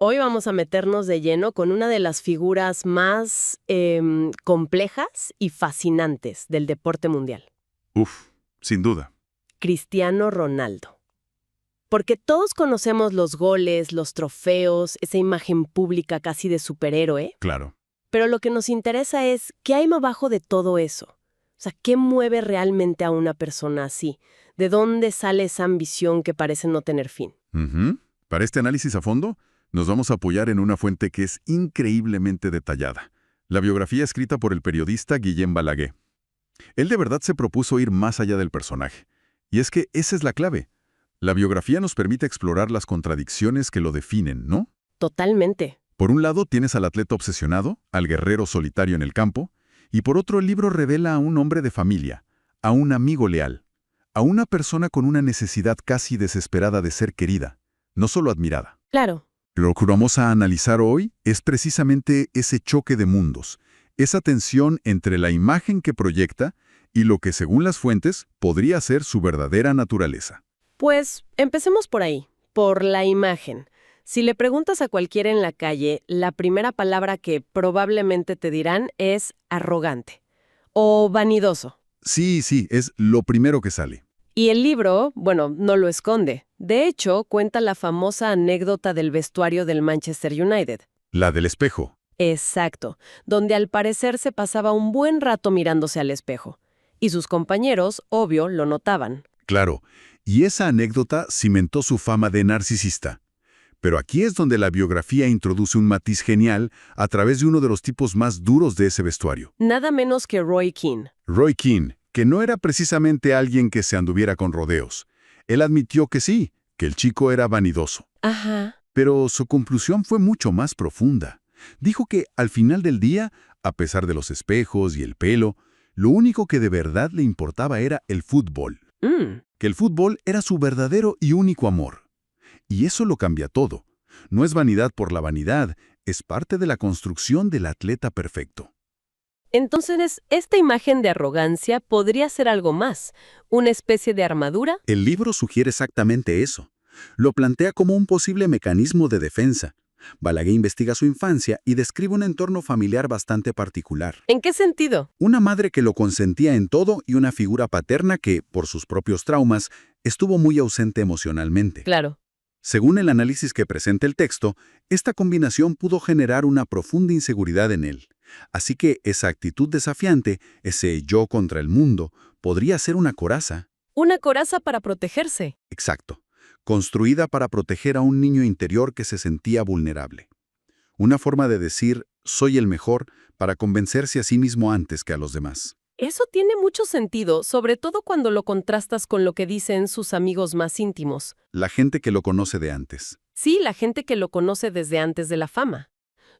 Hoy vamos a meternos de lleno con una de las figuras más complejas y fascinantes del deporte mundial, Uf, sin duda. Cristiano Ronaldo. Porque todos conocemos los goles, los trofeos, esa imagen pública casi de superhéroe, Claro. pero lo que nos interesa es qué hay abajo de todo eso. O sea, ¿qué mueve realmente a una persona así? ¿De dónde sale esa ambición que parece no tener fin? Ujú. Para este análisis a fondo, nos vamos a apoyar en una fuente que es increíblemente detallada. La biografía escrita por el periodista Guillem Balaguer. Él de verdad se propuso ir más allá del personaje. Y es que esa es la clave. La biografía nos permite explorar las contradicciones que lo definen, ¿no? Totalmente. Por un lado tienes al atleta obsesionado, al guerrero solitario en el campo, y por otro el libro revela a un hombre de familia, a un amigo leal, a una persona con una necesidad casi desesperada de ser querida, no solo admirada. Claro. Lo que vamos a analizar hoy es precisamente ese choque de mundos, esa tensión entre la imagen que proyecta y lo que, según las fuentes, podría ser su verdadera naturaleza. Pues empecemos por ahí, por la imagen. Si le preguntas a cualquiera en la calle, la primera palabra que probablemente te dirán es arrogante o vanidoso. Sí, es lo primero que sale. Y el libro, bueno, no lo esconde. De hecho, cuenta la famosa anécdota del vestuario del Manchester United. La del espejo. Exacto, donde al parecer se pasaba un buen rato mirándose al espejo. Y sus compañeros, obvio, lo notaban. Claro, y esa anécdota cimentó su fama de narcisista. Pero aquí es donde la biografía introduce un matiz genial a través de uno de los tipos más duros de ese vestuario. Nada menos que Roy Keane. Roy Keane, que no era precisamente alguien que se anduviera con rodeos. Él admitió que sí, que el chico era vanidoso. Ajá. Pero su conclusión fue mucho más profunda. Dijo que, al final del día, a pesar de los espejos y el pelo, lo único que de verdad le importaba era el fútbol. Que el fútbol era su verdadero y único amor. Y eso lo cambia todo. No es vanidad por la vanidad, es parte de la construcción del atleta perfecto. Entonces, esta imagen de arrogancia podría ser algo más, una especie de armadura. El libro sugiere exactamente eso. Lo plantea como un posible mecanismo de defensa. Balaguer investiga su infancia y describe un entorno familiar bastante particular. ¿En qué sentido? Una madre que lo consentía en todo y una figura paterna que, por sus propios traumas, estuvo muy ausente emocionalmente. Claro. Según el análisis que presenta el texto, esta combinación pudo generar una profunda inseguridad en él. Así que esa actitud desafiante, ese yo contra el mundo, podría ser una coraza. Una coraza para protegerse. Exacto. Construida para proteger a un niño interior que se sentía vulnerable. Una forma de decir, soy el mejor, para convencerse a sí mismo antes que a los demás. Eso tiene mucho sentido, sobre todo cuando lo contrastas con lo que dicen sus amigos más íntimos. La gente que lo conoce de antes. Sí, la gente que lo conoce desde antes de la fama.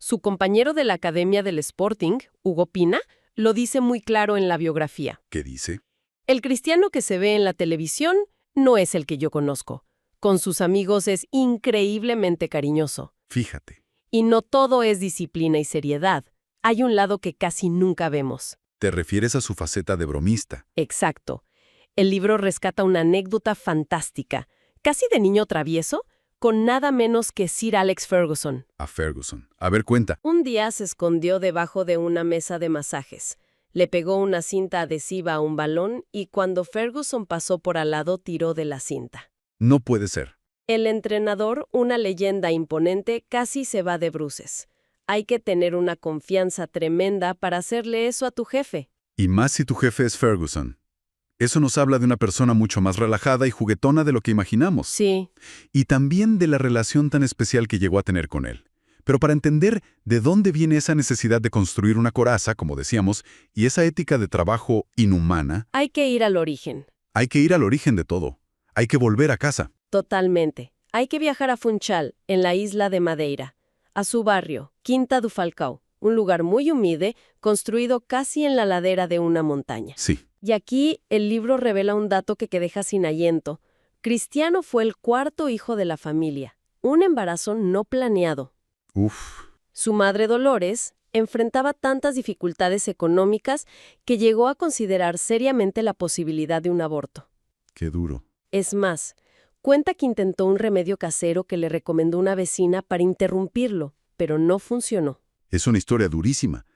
Su compañero de la Academia del Sporting, Hugo Pina, lo dice muy claro en la biografía. ¿Qué dice? El Cristiano que se ve en la televisión no es el que yo conozco. Con sus amigos es increíblemente cariñoso. Fíjate. Y no todo es disciplina y seriedad. Hay un lado que casi nunca vemos. Te refieres a su faceta de bromista. Exacto. El libro rescata una anécdota fantástica, casi de niño travieso, con nada menos que Sir Alex Ferguson. A Ferguson. A ver, cuenta. Un día se escondió debajo de una mesa de masajes. Le pegó una cinta adhesiva a un balón y cuando Ferguson pasó por al lado tiró de la cinta. No puede ser. El entrenador, una leyenda imponente, casi se va de bruces. Hay que tener una confianza tremenda para hacerle eso a tu jefe. Y más si tu jefe es Ferguson. Eso nos habla de una persona mucho más relajada y juguetona de lo que imaginamos. Sí. Y también de la relación tan especial que llegó a tener con él. Pero para entender de dónde viene esa necesidad de construir una coraza, como decíamos, y esa ética de trabajo inhumana, Hay que ir al origen. hay que ir al origen de todo. Hay que volver a casa. Totalmente. Hay que viajar a Funchal, en la isla de Madeira, a su barrio, Quinta do Falcao, un lugar muy humilde, construido casi en la ladera de una montaña. Sí. Y aquí el libro revela un dato que deja sin aliento. Cristiano fue el cuarto hijo de la familia, un embarazo no planeado. Uf. Su madre Dolores enfrentaba tantas dificultades económicas que llegó a considerar seriamente la posibilidad de un aborto. Qué duro. Es más, Cuenta que intentó un remedio casero que le recomendó una vecina para interrumpirlo, pero no funcionó. Es una historia durísima.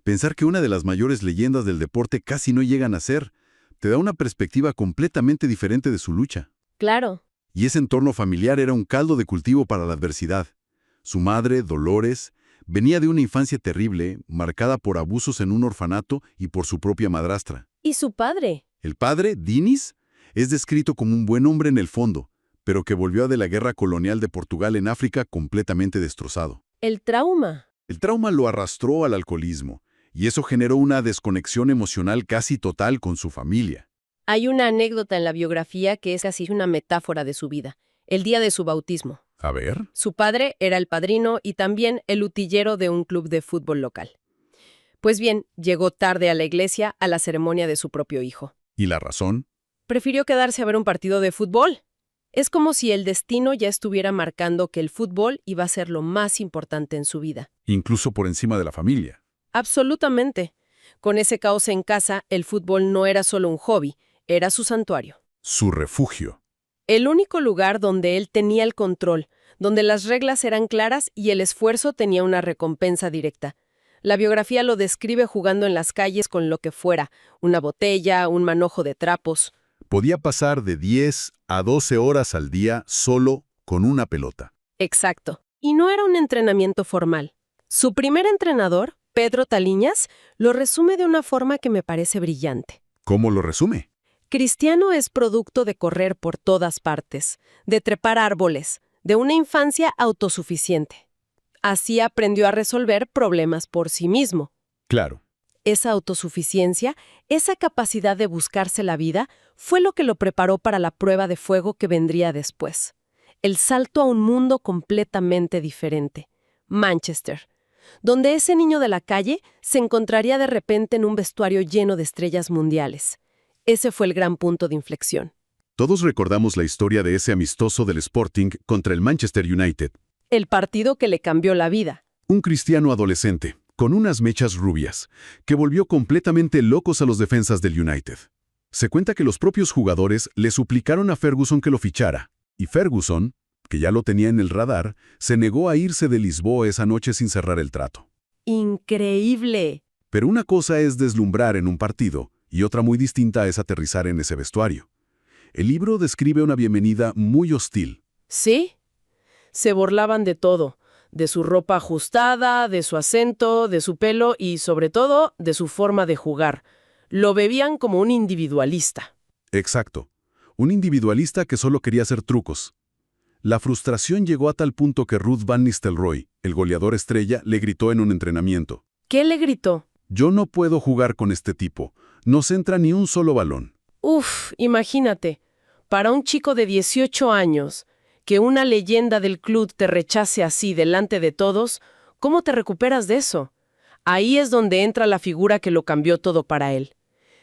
Pensar que una de las mayores leyendas del deporte casi no llega a nacer, te da una perspectiva completamente diferente de su lucha. Claro. Y ese entorno familiar era un caldo de cultivo para la adversidad. Su madre, Dolores, venía de una infancia terrible, marcada por abusos en un orfanato y por su propia madrastra. ¿Y su padre? El padre, Dinis, es descrito como un buen hombre en el fondo, pero que volvió de la guerra colonial de Portugal en África completamente destrozado. El trauma. El trauma lo arrastró al alcoholismo, y eso generó una desconexión emocional casi total con su familia. Hay una anécdota en la biografía que es casi una metáfora de su vida. El día de su bautismo. A ver. Su padre era el padrino y también el utillero de un club de fútbol local. Pues bien, llegó tarde a la iglesia a la ceremonia de su propio hijo. ¿Y la razón? Prefirió quedarse a ver un partido de fútbol. Es como si el destino ya estuviera marcando que el fútbol iba a ser lo más importante en su vida. Incluso por encima de la familia. Absolutamente. Con ese caos en casa, el fútbol no era solo un hobby, era su santuario. Su refugio. El único lugar donde él tenía el control, donde las reglas eran claras y el esfuerzo tenía una recompensa directa. La biografía lo describe jugando en las calles con lo que fuera, una botella, un manojo de trapos. Podía pasar de 10 a 12 horas al día solo con una pelota. Exacto. Y no era un entrenamiento formal. Su primer entrenador, Pedro Taliñas, lo resume de una forma que me parece brillante. ¿Cómo lo resume? Cristiano es producto de correr por todas partes, de trepar árboles, de una infancia autosuficiente. Así aprendió a resolver problemas por sí mismo. Claro. Esa autosuficiencia, esa capacidad de buscarse la vida, fue lo que lo preparó para la prueba de fuego que vendría después. El salto a un mundo completamente diferente. Manchester, donde ese niño de la calle se encontraría de repente en un vestuario lleno de estrellas mundiales. Ese fue el gran punto de inflexión. Todos recordamos la historia de ese amistoso del Sporting contra el Manchester United. El partido que le cambió la vida. Un cristiano adolescente, con unas mechas rubias, que volvió completamente locos a los defensas del United. Se cuenta que los propios jugadores le suplicaron a Ferguson que lo fichara, y Ferguson, que ya lo tenía en el radar, se negó a irse de Lisboa esa noche sin cerrar el trato. ¡Increíble! Pero una cosa es deslumbrar en un partido, y otra muy distinta es aterrizar en ese vestuario. El libro describe una bienvenida muy hostil. ¿Sí? Se burlaban de todo, de su ropa ajustada, de su acento, de su pelo y, sobre todo, de su forma de jugar. Lo veían como un individualista. Exacto. Un individualista que solo quería hacer trucos. La frustración llegó a tal punto que Ruud van Nistelrooy, el goleador estrella, le gritó en un entrenamiento. ¿Qué le gritó? Yo no puedo jugar con este tipo. No se entra ni un solo balón. Uf, imagínate. Para un chico de 18 años, que una leyenda del club te rechace así delante de todos, ¿cómo te recuperas de eso? Ahí es donde entra la figura que lo cambió todo para él.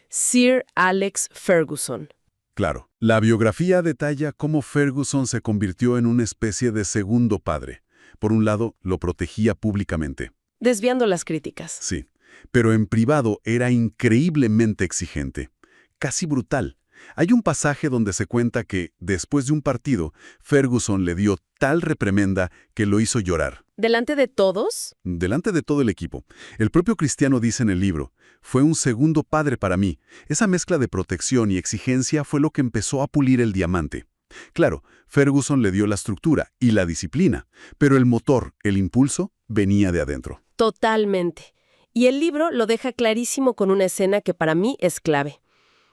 Sir Alex Ferguson. Claro, la biografía detalla cómo Ferguson se convirtió en una especie de segundo padre. Por un lado, lo protegía públicamente. Desviando las críticas. Sí, pero en privado era increíblemente exigente, casi brutal. Hay un pasaje donde se cuenta que, después de un partido, Ferguson le dio tal reprimenda que lo hizo llorar. ¿Delante de todos? Delante de todo el equipo. El propio Cristiano dice en el libro, fue un segundo padre para mí. Esa mezcla de protección y exigencia fue lo que empezó a pulir el diamante. Claro, Ferguson le dio la estructura y la disciplina, pero el motor, el impulso, venía de adentro. Totalmente. Y el libro lo deja clarísimo con una escena que para mí es clave.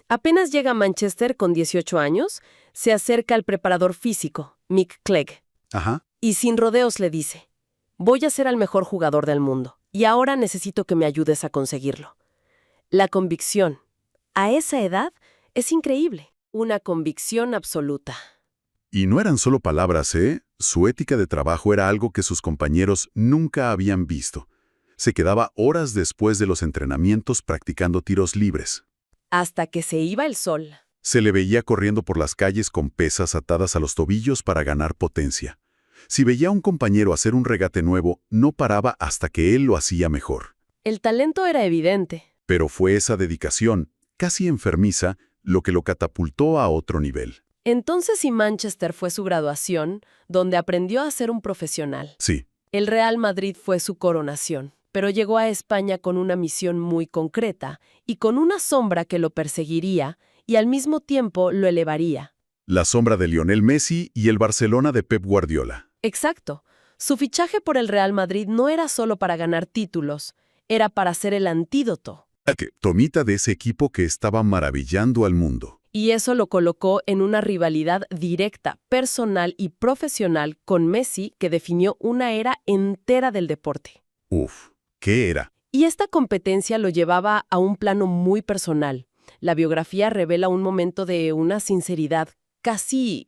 Apenas llega a Manchester con 18 años, se acerca al preparador físico, Mick Clegg. Ajá. Y sin rodeos le dice, voy a ser el mejor jugador del mundo, y ahora necesito que me ayudes a conseguirlo. La convicción, a esa edad, es increíble. Una convicción absoluta. Y no eran solo palabras, ¿eh? Su ética de trabajo era algo que sus compañeros nunca habían visto. Se quedaba horas después de los entrenamientos practicando tiros libres. Hasta que se iba el sol. Se le veía corriendo por las calles con pesas atadas a los tobillos para ganar potencia. Si veía a un compañero hacer un regate nuevo, no paraba hasta que él lo hacía mejor. El talento era evidente. Pero fue esa dedicación, casi enfermiza, lo que lo catapultó a otro nivel. Entonces, si Manchester fue su graduación, donde aprendió a ser un profesional. Sí. El Real Madrid fue su coronación, pero llegó a España con una misión muy concreta y con una sombra que lo perseguiría y al mismo tiempo lo elevaría. La sombra de Lionel Messi y el Barcelona de Pep Guardiola. Exacto. Su fichaje por el Real Madrid no era solo para ganar títulos, era para ser el antídoto. Tomita de ese equipo que estaba maravillando al mundo. Y eso lo colocó en una rivalidad directa, personal y profesional con Messi que definió una era entera del deporte. Uf, ¿qué era? Y esta competencia lo llevaba a un plano muy personal. La biografía revela un momento de una sinceridad casi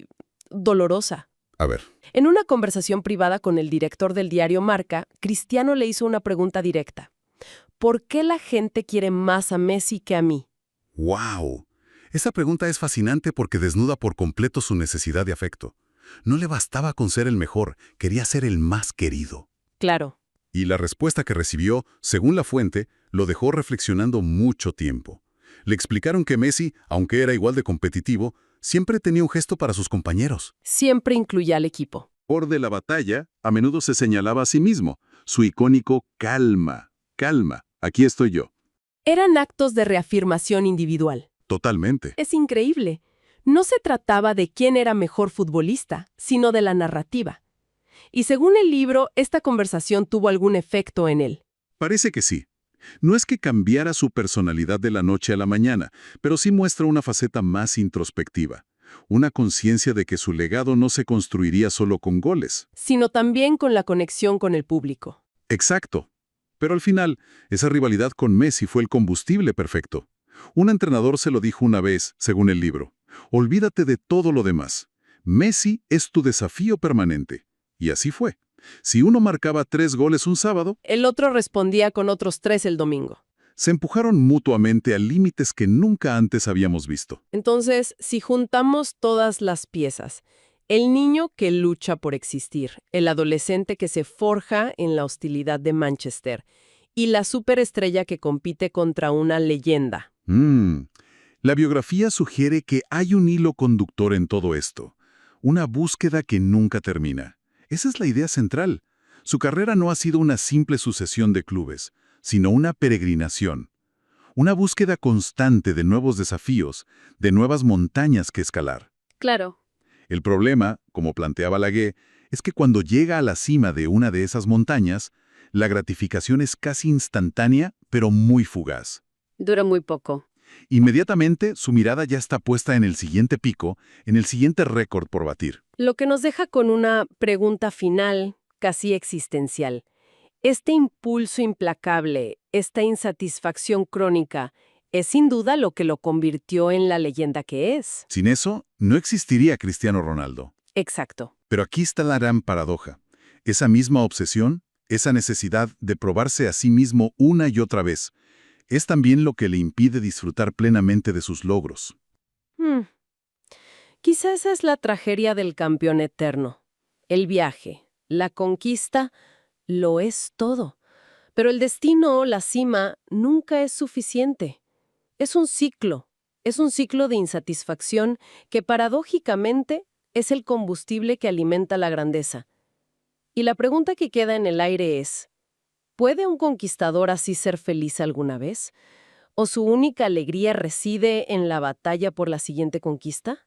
dolorosa. A ver. En una conversación privada con el director del diario Marca, Cristiano le hizo una pregunta directa. ¿Por qué la gente quiere más a Messi que a mí? ¡Wow! Esa pregunta es fascinante porque desnuda por completo su necesidad de afecto. No le bastaba con ser el mejor, quería ser el más querido. Claro. Y la respuesta que recibió, según la fuente, lo dejó reflexionando mucho tiempo. Le explicaron que Messi, aunque era igual de competitivo, siempre tenía un gesto para sus compañeros. Siempre incluía al equipo. Por de la batalla, a menudo se señalaba a sí mismo, su icónico calma, calma, aquí estoy yo. Eran actos de reafirmación individual. Totalmente. Es increíble. No se trataba de quién era mejor futbolista, sino de la narrativa. Y según el libro, esta conversación tuvo algún efecto en él. Parece que sí. No es que cambiara su personalidad de la noche a la mañana, pero sí muestra una faceta más introspectiva. Una conciencia de que su legado no se construiría solo con goles. Sino también con la conexión con el público. Exacto. Pero al final, esa rivalidad con Messi fue el combustible perfecto. Un entrenador se lo dijo una vez, según el libro. Olvídate de todo lo demás. Messi es tu desafío permanente. Y así fue. Si uno marcaba 3 goles un sábado, el otro respondía con otros 3 el domingo. Se empujaron mutuamente a límites que nunca antes habíamos visto. Entonces, si juntamos todas las piezas, el niño que lucha por existir, el adolescente que se forja en la hostilidad de Manchester y la superestrella que compite contra una leyenda. La biografía sugiere que hay un hilo conductor en todo esto, una búsqueda que nunca termina. Esa es la idea central. Su carrera no ha sido una simple sucesión de clubes, sino una peregrinación. Una búsqueda constante de nuevos desafíos, de nuevas montañas que escalar. Claro. El problema, como plantea Balaguer, es que cuando llega a la cima de una de esas montañas, la gratificación es casi instantánea, pero muy fugaz. Dura muy poco. Inmediatamente, su mirada ya está puesta en el siguiente pico, en el siguiente récord por batir. Lo que nos deja con una pregunta final, casi existencial. Este impulso implacable, esta insatisfacción crónica, es sin duda lo que lo convirtió en la leyenda que es. Sin eso, no existiría Cristiano Ronaldo. Exacto. Pero aquí está la gran paradoja. Esa misma obsesión, esa necesidad de probarse a sí mismo una y otra vez, es también lo que le impide disfrutar plenamente de sus logros. Quizá esa es la tragedia del campeón eterno. El viaje, la conquista, lo es todo. Pero el destino, la cima, nunca es suficiente. Es un ciclo de insatisfacción que paradójicamente es el combustible que alimenta la grandeza. Y la pregunta que queda en el aire es, ¿puede un conquistador así ser feliz alguna vez? ¿O su única alegría reside en la batalla por la siguiente conquista?